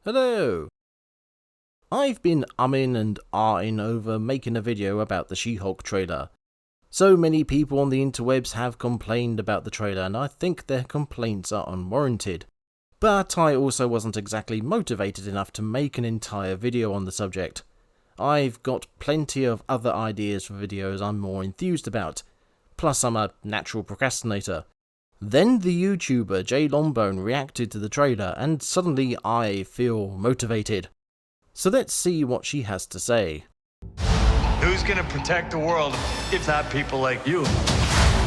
Hello! I've been umming and ahhing over making a video about the She-Hulk trailer. So many people on the interwebs have complained about the trailer, and I think their complaints are unwarranted. But I also wasn't exactly motivated enough to make an entire video on the subject. I've got plenty of other ideas for videos I'm more enthused about, plus I'm a natural procrastinator. Then the YouTuber Longbone reacted to the trailer, and suddenly I feel motivated. So let's see what she has to say. Who's gonna protect the world if not people like you?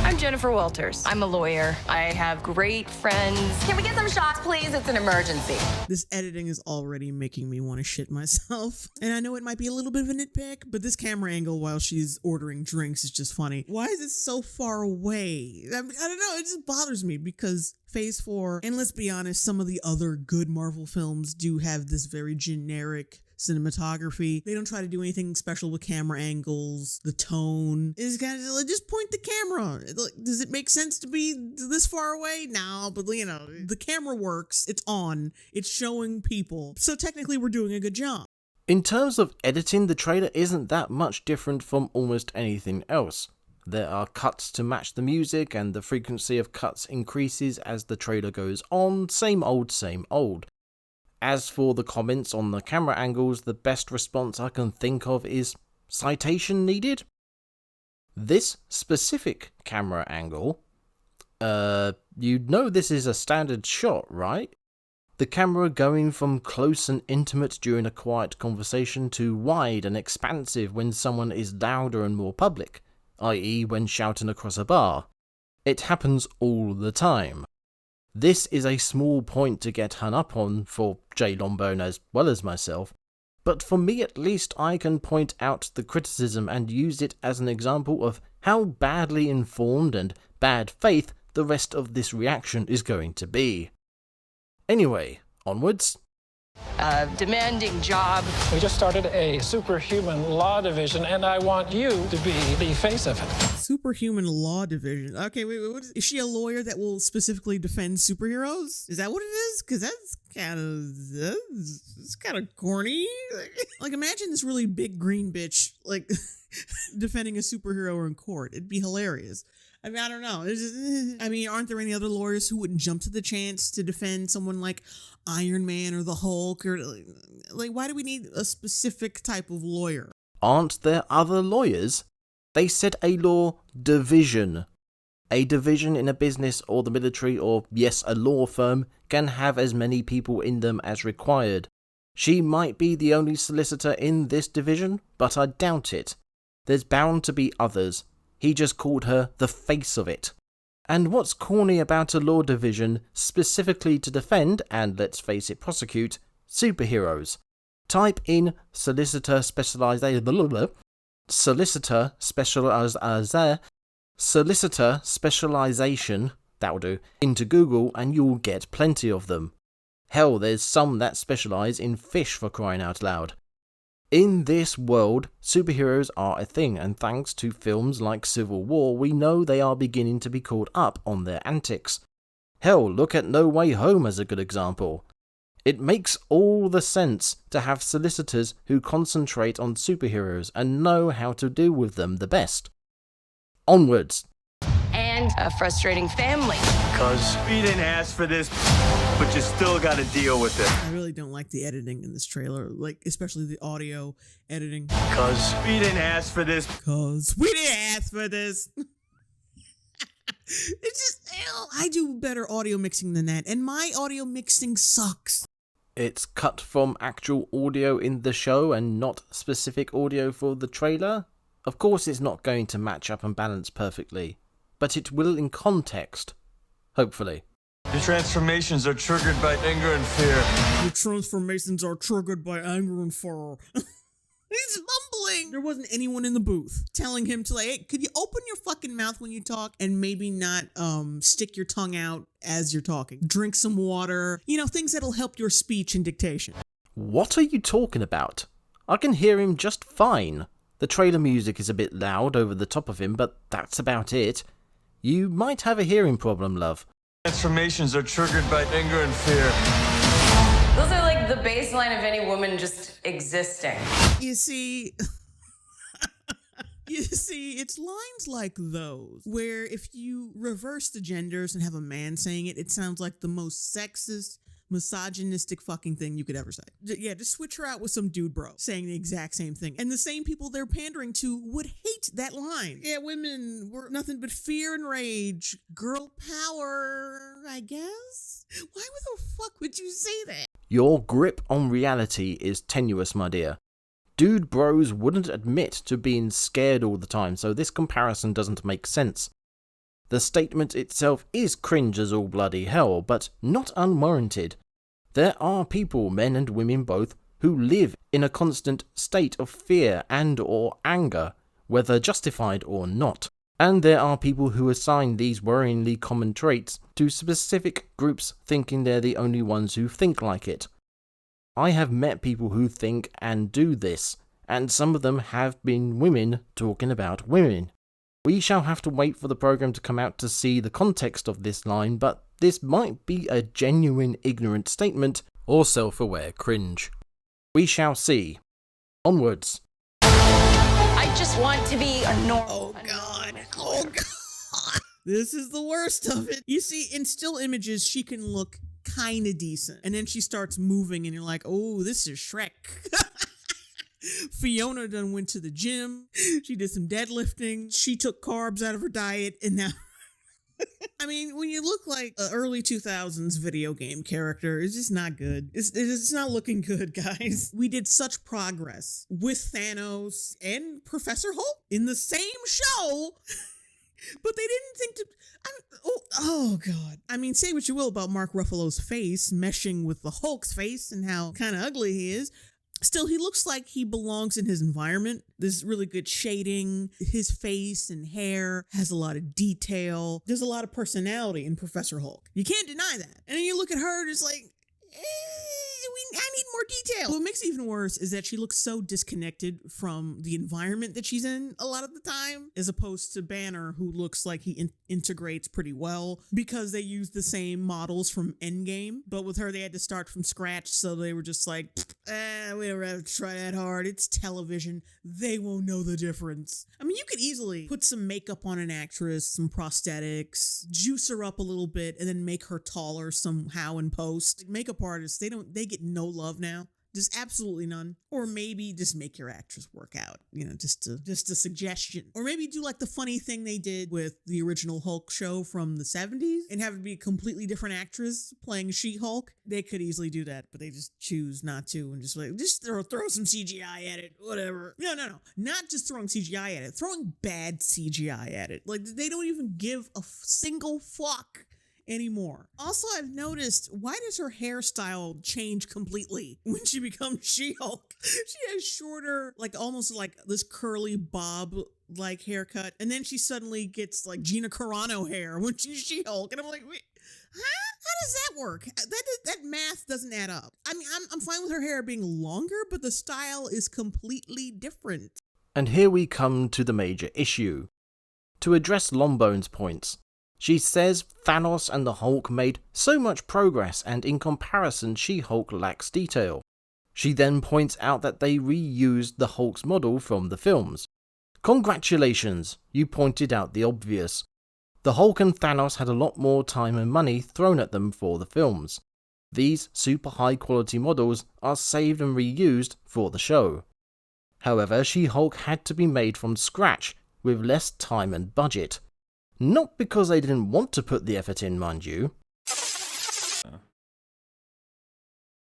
I'm Jennifer Walters. I'm a lawyer. I have great friends. Can we get some shots, please? It's an emergency. This editing is already making me want to shit myself. And I know it might be a little bit of a nitpick, but this camera angle while she's ordering drinks is just funny. Why is it so far away? I don't know, it just bothers me because Phase 4, and let's be honest, some of the other good Marvel films do have this very generic cinematography. They don't try to do anything special with camera angles. The tone is kind of like, just point the camera. Does it make sense to be this far away? No, but you know, the camera works. It's on. It's showing people. So technically we're doing a good job. In terms of editing, the trailer isn't that much different from almost anything else. There are cuts to match the music, and the frequency of cuts increases as the trailer goes on. Same old, same old. As for the comments on the camera angles, the best response I can think of is citation needed. This specific camera angle, you know this is a standard shot, right? The camera going from close and intimate during a quiet conversation to wide and expansive when someone is louder and more public, i.e. when shouting across a bar. It happens all the time. This is a small point to get hung up on for Longbone as well as myself, but for me at least I can point out the criticism and use it as an example of how badly informed and bad faith the rest of this reaction is going to be. Anyway, onwards. A demanding job. We just started a superhuman law division, and I want you to be the face of it. Superhuman law division. Okay, wait, what is she a lawyer that will specifically defend superheroes? Is that what it is? Because that's kind of corny. Like, imagine this really big green bitch, like, defending a superhero in court. It'd be hilarious. I mean, I don't know. I mean, aren't there any other lawyers who wouldn't jump to the chance to defend someone like Iron Man or the Hulk? Or like, why do we need a specific type of lawyer? Aren't there other lawyers? They said a law division. A division in a business or the military or, yes, a law firm can have as many people in them as required. She might be the only solicitor in this division, but I doubt it. There's bound to be others. He just called her the face of it. And what's corny about a law division specifically to defend, and let's face it, prosecute, superheroes? Type in solicitor specialization, that'll do, into Google and you'll get plenty of them. Hell, there's some that specialize in fish, for crying out loud. In this world, superheroes are a thing, and thanks to films like Civil War, we know they are beginning to be called up on their antics. Hell, look at No Way Home as a good example. It makes all the sense to have solicitors who concentrate on superheroes and know how to deal with them the best. Onwards. And a frustrating family. Cause we didn't ask for this, but you still gotta deal with it. I really don't like the editing in this trailer, like especially the audio editing. Cause we didn't ask for this. Cause we didn't ask for this. It's just, I do better audio mixing than that, and my audio mixing sucks. It's cut from actual audio in the show and not specific audio for the trailer. Of course it's not going to match up and balance perfectly, but it will in context. Hopefully. Your transformations are triggered by anger and fear. Your transformations are triggered by anger and fear. He's mumbling. There wasn't anyone in the booth telling him to, like, hey, could you open your fucking mouth when you talk and maybe not stick your tongue out as you're talking? Drink some water. You know, things that'll help your speech and dictation. What are you talking about? I can hear him just fine. The trailer music is a bit loud over the top of him, but that's about it. You might have a hearing problem, love. Transformations are triggered by anger and fear. Those are like the baseline of any woman just existing. You see, it's lines like those where if you reverse the genders and have a man saying it, it sounds like the most sexist, misogynistic fucking thing you could ever say. Yeah, just switch her out with some dude bro saying the exact same thing. And the same people they're pandering to would hate that line. Yeah, women were nothing but fear and rage. Girl power, I guess? Why the fuck would you say that? Your grip on reality is tenuous, my dear. Dude bros wouldn't admit to being scared all the time, so this comparison doesn't make sense. The statement itself is cringe as all bloody hell, but not unwarranted. There are people, men and women both, who live in a constant state of fear and or anger, whether justified or not. And there are people who assign these worryingly common traits to specific groups thinking they're the only ones who think like it. I have met people who think and do this, and some of them have been women talking about women. We shall have to wait for the program to come out to see the context of this line, but this might be a genuine ignorant statement or self-aware cringe. We shall see. Onwards. I just want to be a normal. Oh god. This is the worst of it. You see, in still images, she can look kind of decent. And then she starts moving and you're like, oh, this is Shrek. Fiona done went to the gym. She did some deadlifting. She took carbs out of her diet. And now, I mean, when you look like an early 2000s video game character, it's just not good. It's not looking good, guys. We did such progress with Thanos and Professor Hulk in the same show. But they didn't think to... Oh, God. I mean, say what you will about Mark Ruffalo's face meshing with the Hulk's face and how kind of ugly he is. Still, he looks like he belongs in his environment. There's really good shading. His face and hair has a lot of detail. There's a lot of personality in Professor Hulk. You can't deny that. And then you look at her, it's like... I need more detail. What makes it even worse is that she looks so disconnected from the environment that she's in a lot of the time, as opposed to Banner, who looks like he integrates pretty well because they use the same models from Endgame. But with her, they had to start from scratch, so they were just like, we don't have to try that hard. It's television. They won't know the difference. I mean, you could easily put some makeup on an actress, some prosthetics, juice her up a little bit, and then make her taller somehow in post. Makeup artists, they get no love now. Just absolutely none. Or maybe just make your actress work out, just a suggestion. Or maybe do like the funny thing they did with the original Hulk show from the 70s and have it be a completely different actress playing She-Hulk. They could easily do that, but they just choose not to and just throw some CGI at it, whatever. No. Not just throwing CGI at it, throwing bad CGI at it. Like, they don't even give a single fuck anymore. Also, I've noticed, why does her hairstyle change completely when she becomes She-Hulk? She has shorter, like almost like this curly bob like haircut, and then she suddenly gets like Gina Carano hair when she's She-Hulk, and I'm like, wait, how does that work? That math doesn't add up. I mean, I'm fine with her hair being longer, but the style is completely different. And here we come to the major issue. To address Longbone's points, she says Thanos and the Hulk made so much progress and in comparison She-Hulk lacks detail. She then points out that they reused the Hulk's model from the films. Congratulations, you pointed out the obvious. The Hulk and Thanos had a lot more time and money thrown at them for the films. These super high quality models are saved and reused for the show. However, She-Hulk had to be made from scratch with less time and budget. Not because they didn't want to put the effort in, mind you.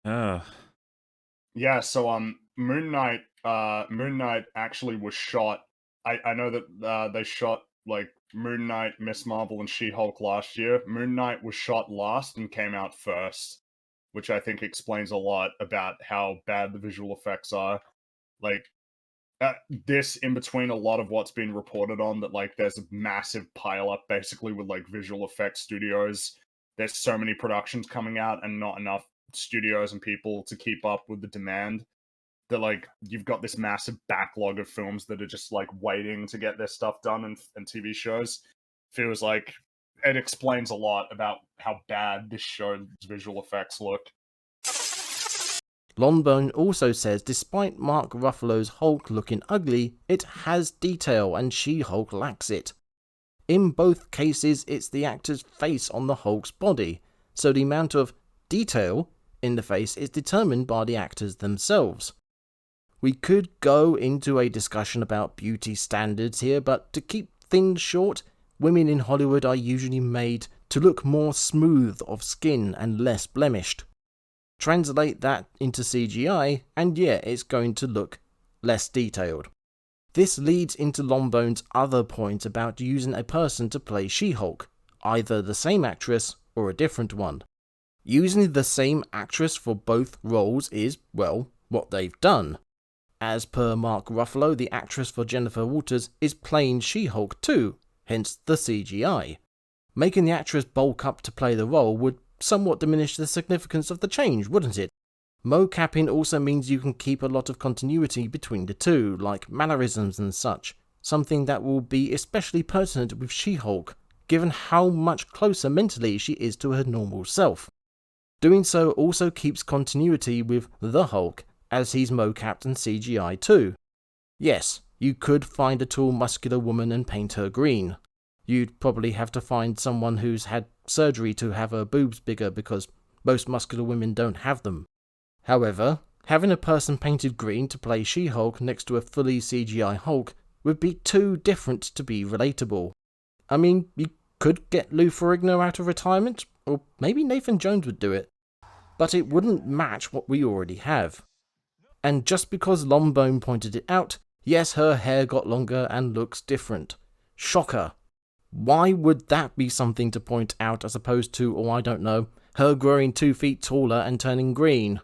Yeah, so Moon Knight actually was shot. I know that they shot like Moon Knight, Miss Marvel, and She-Hulk last year. Moon Knight was shot last and came out first, which I think explains a lot about how bad the visual effects are. Like, this in between a lot of what's been reported on, that like there's a massive pile up basically with like visual effects studios. There's so many productions coming out and not enough studios and people to keep up with the demand, that like you've got this massive backlog of films that are just like waiting to get their stuff done, and TV shows. Feels like it explains a lot about how bad this show's visual effects look. Longbone also says despite Mark Ruffalo's Hulk looking ugly, it has detail and She-Hulk lacks it. In both cases, it's the actor's face on the Hulk's body, so the amount of detail in the face is determined by the actors themselves. We could go into a discussion about beauty standards here, but to keep things short, women in Hollywood are usually made to look more smooth of skin and less blemished. Translate that into CGI, and yeah, it's going to look less detailed. This leads into Longbone's other point about using a person to play She-Hulk, either the same actress or a different one. Using the same actress for both roles is, well, what they've done. As per Mark Ruffalo, the actress for Jennifer Walters is playing She-Hulk too, hence the CGI. Making the actress bulk up to play the role would somewhat diminish the significance of the change, wouldn't it? Mocapping also means you can keep a lot of continuity between the two, like mannerisms and such, something that will be especially pertinent with She-Hulk, given how much closer mentally she is to her normal self. Doing so also keeps continuity with the Hulk, as he's mocapped and CGI too. Yes, you could find a tall muscular woman and paint her green. You'd probably have to find someone who's had surgery to have her boobs bigger because most muscular women don't have them. However, having a person painted green to play She-Hulk next to a fully CGI Hulk would be too different to be relatable. I mean, you could get Lou Ferrigno out of retirement, or maybe Nathan Jones would do it, but it wouldn't match what we already have. And just because Longbone pointed it out, yes, her hair got longer and looks different. Shocker. Why would that be something to point out as opposed to, oh I don't know, her growing 2 feet taller and turning green?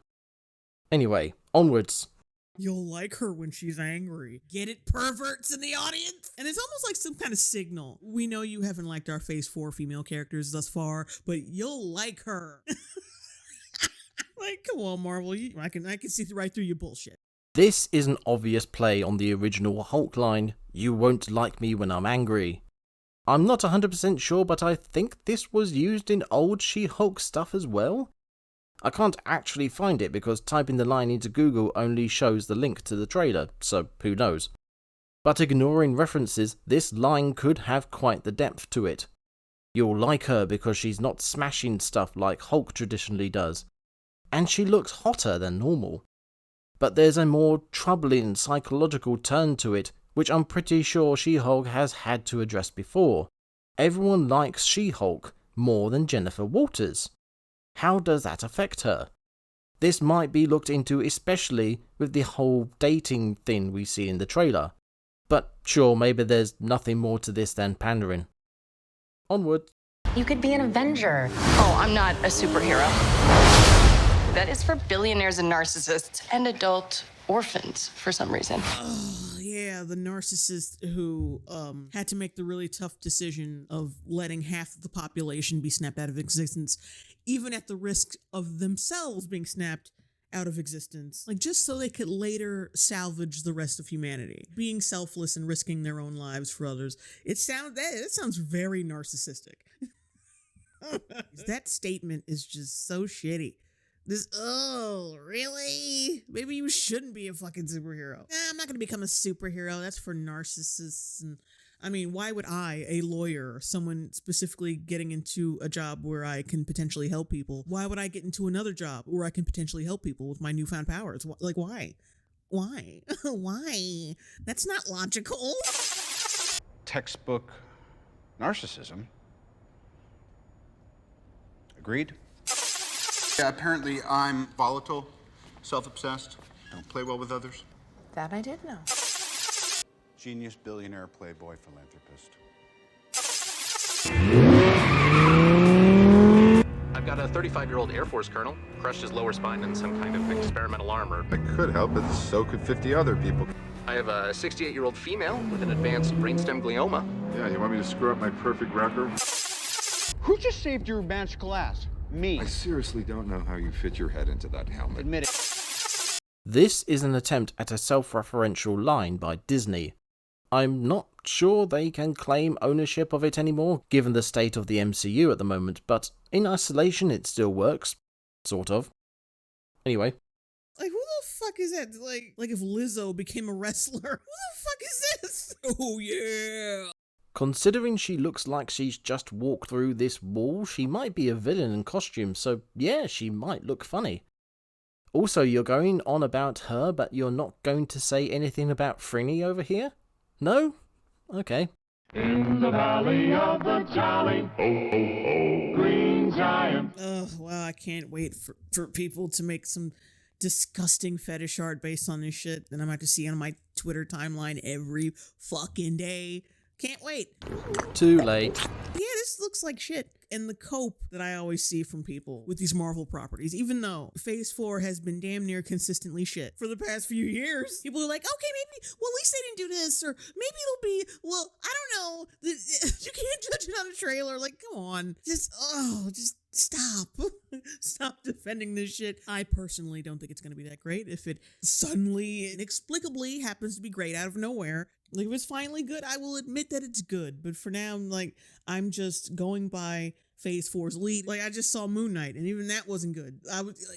Anyway, onwards. You'll like her when she's angry. Get it, perverts in the audience? And it's almost like some kind of signal. We know you haven't liked our Phase 4 female characters thus far, but you'll like her. Like, come on, Marvel. I can see right through your bullshit. This is an obvious play on the original Hulk line, "You won't like me when I'm angry." I'm not 100% sure, but I think this was used in old She-Hulk stuff as well. I can't actually find it because typing the line into Google only shows the link to the trailer, so who knows. But ignoring references, this line could have quite the depth to it. You'll like her because she's not smashing stuff like Hulk traditionally does. And she looks hotter than normal. But there's a more troubling psychological turn to it, which I'm pretty sure She-Hulk has had to address before. Everyone likes She-Hulk more than Jennifer Walters. How does that affect her? This might be looked into especially with the whole dating thing we see in the trailer. But sure, maybe there's nothing more to this than pandering. Onward. You could be an Avenger. Oh, I'm not a superhero. That is for billionaires and narcissists and adult orphans for some reason. Yeah, the narcissist who had to make the really tough decision of letting half of the population be snapped out of existence, even at the risk of themselves being snapped out of existence, like just so they could later salvage the rest of humanity. Being selfless and risking their own lives for others. That sounds very narcissistic. That statement is just so shitty. Oh, really? Maybe you shouldn't be a fucking superhero. I'm not gonna become a superhero. That's for narcissists. And I mean, why would I, a lawyer, someone specifically getting into a job where I can potentially help people, why would I get into another job where I can potentially help people with my newfound powers? Like, why? Why? Why? That's not logical. Textbook narcissism. Agreed? Yeah, apparently I'm volatile, self-obsessed, don't play well with others. That I did know. Genius, billionaire, playboy, philanthropist. I've got a 35-year-old Air Force colonel, crushed his lower spine in some kind of experimental armor. I could help, but so could 50 other people. I have a 68-year-old female with an advanced brainstem glioma. Yeah, you want me to screw up my perfect record? Who just saved your magical ass? Me. I seriously don't know how you fit your head into that helmet. Admit it. This is an attempt at a self-referential line by Disney. I'm not sure they can claim ownership of it anymore, given the state of the MCU at the moment, but in isolation it still works. Sort of. Anyway, Like, who the fuck is that? Like if Lizzo became a wrestler. Who the fuck is this? Oh, yeah. Considering she looks like she's just walked through this wall, she might be a villain in costume, so yeah, she might look funny. Also, you're going on about her, but you're not going to say anything about Frinny over here? No? Okay. In the valley of the jolly green giant. Oh, wow, I can't wait for people to make some disgusting fetish art based on this shit that I'm about to see on my Twitter timeline every fucking day. Can't wait. Too late. Yeah, this looks like shit. And the cope that I always see from people with these Marvel properties, even though Phase 4 has been damn near consistently shit for the past few years, people are like, okay, maybe, well, at least they didn't do this, or maybe it'll be, well, I don't know. You can't judge it on a trailer. Like, come on. Just stop. Stop defending this shit. I personally don't think it's going to be that great. If it suddenly, inexplicably happens to be great out of nowhere, like if it's finally good, I will admit that it's good. But for now, I'm just going by Phase 4's lead. Like, I just saw Moon Knight, and even that wasn't good.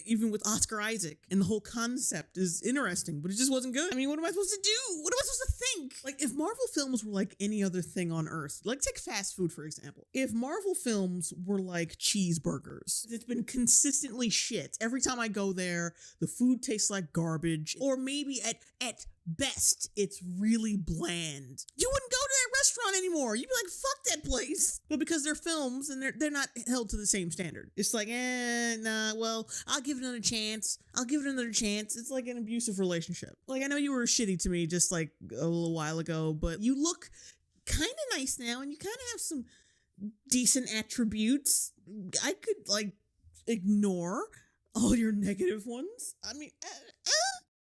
Even with Oscar Isaac, and the whole concept is interesting, but it just wasn't good. I mean, what am I supposed to do? What am I supposed to think? Like, if Marvel films were like any other thing on Earth, like take fast food, for example. If Marvel films were like cheeseburgers, it's been consistently shit. Every time I go there, the food tastes like garbage, or maybe at best, it's really bland. You wouldn't go to that restaurant anymore. You'd be like, fuck that place. But because they're films and they're not held to the same standard. It's like, nah, well, I'll give it another chance. It's like an abusive relationship. Like, I know you were shitty to me just like a little while ago, but you look kind of nice now and you kind of have some decent attributes. I could like ignore all your negative ones. I mean,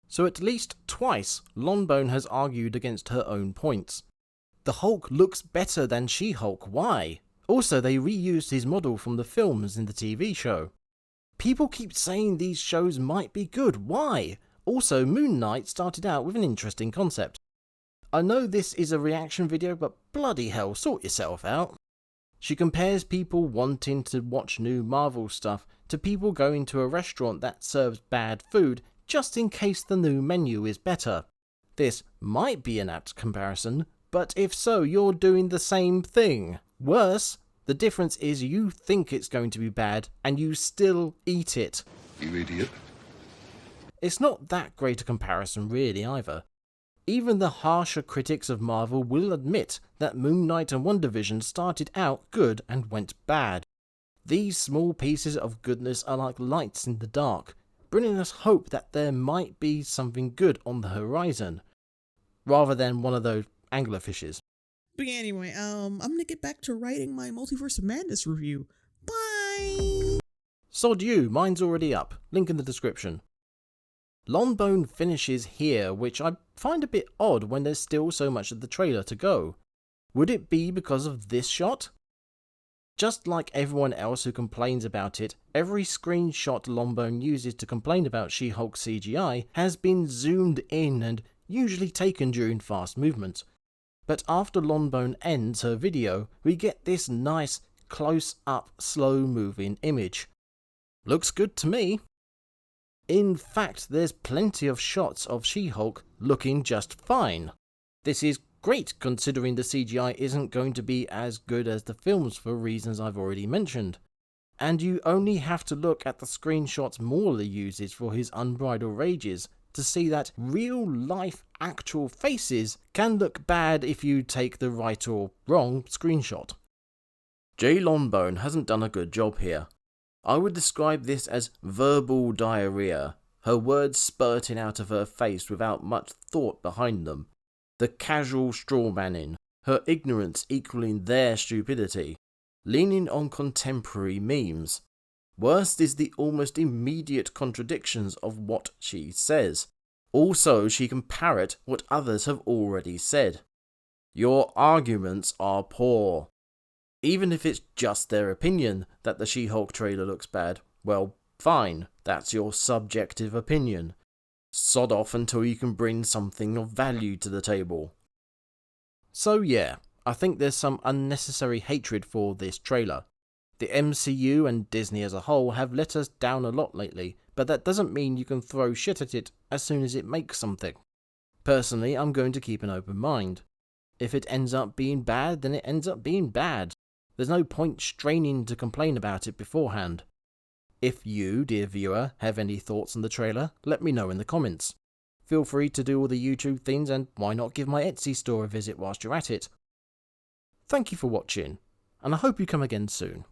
So at least twice, Longbone has argued against her own points. The Hulk looks better than She-Hulk, why? Also, they reused his model from the films in the TV show. People keep saying these shows might be good, why? Also, Moon Knight started out with an interesting concept. I know this is a reaction video, but bloody hell, sort yourself out. She compares people wanting to watch new Marvel stuff to people going to a restaurant that serves bad food just in case the new menu is better. This might be an apt comparison, but if so, you're doing the same thing. Worse, the difference is you think it's going to be bad, and you still eat it. You idiot. It's not that great a comparison really either. Even the harsher critics of Marvel will admit that Moon Knight and WandaVision started out good and went bad. These small pieces of goodness are like lights in the dark, bringing us hope that there might be something good on the horizon, rather than one of those anglerfishes. But anyway, I'm gonna get back to writing my Multiverse of Madness review. Bye! Sod you, mine's already up, link in the description. Longbone finishes here, which I find a bit odd when there's still so much of the trailer to go. Would it be because of this shot? Just like everyone else who complains about it, every screenshot Longbone uses to complain about She-Hulk CGI has been zoomed in and usually taken during fast movement. But after Longbone ends her video, we get this nice, close-up, slow-moving image. Looks good to me. In fact, there's plenty of shots of She-Hulk looking just fine. This is great considering the CGI isn't going to be as good as the films for reasons I've already mentioned. And you only have to look at the screenshots Morley uses for his unbridled rages to see that real life actual faces can look bad if you take the right or wrong screenshot. J. Longbone hasn't done a good job here. I would describe this as verbal diarrhea, her words spurting out of her face without much thought behind them. The casual strawmanning, her ignorance equaling their stupidity, leaning on contemporary memes. Worst is the almost immediate contradictions of what she says. Also, she can parrot what others have already said. Your arguments are poor. Even if it's just their opinion that the She-Hulk trailer looks bad, well, fine, that's your subjective opinion. Sod off until you can bring something of value to the table. So yeah, I think there's some unnecessary hatred for this trailer. The MCU and Disney as a whole have let us down a lot lately, but that doesn't mean you can throw shit at it as soon as it makes something. Personally, I'm going to keep an open mind. If it ends up being bad, then it ends up being bad. There's no point straining to complain about it beforehand. If you, dear viewer, have any thoughts on the trailer, let me know in the comments. Feel free to do all the YouTube things, and why not give my Etsy store a visit whilst you're at it. Thank you for watching, and I hope you come again soon.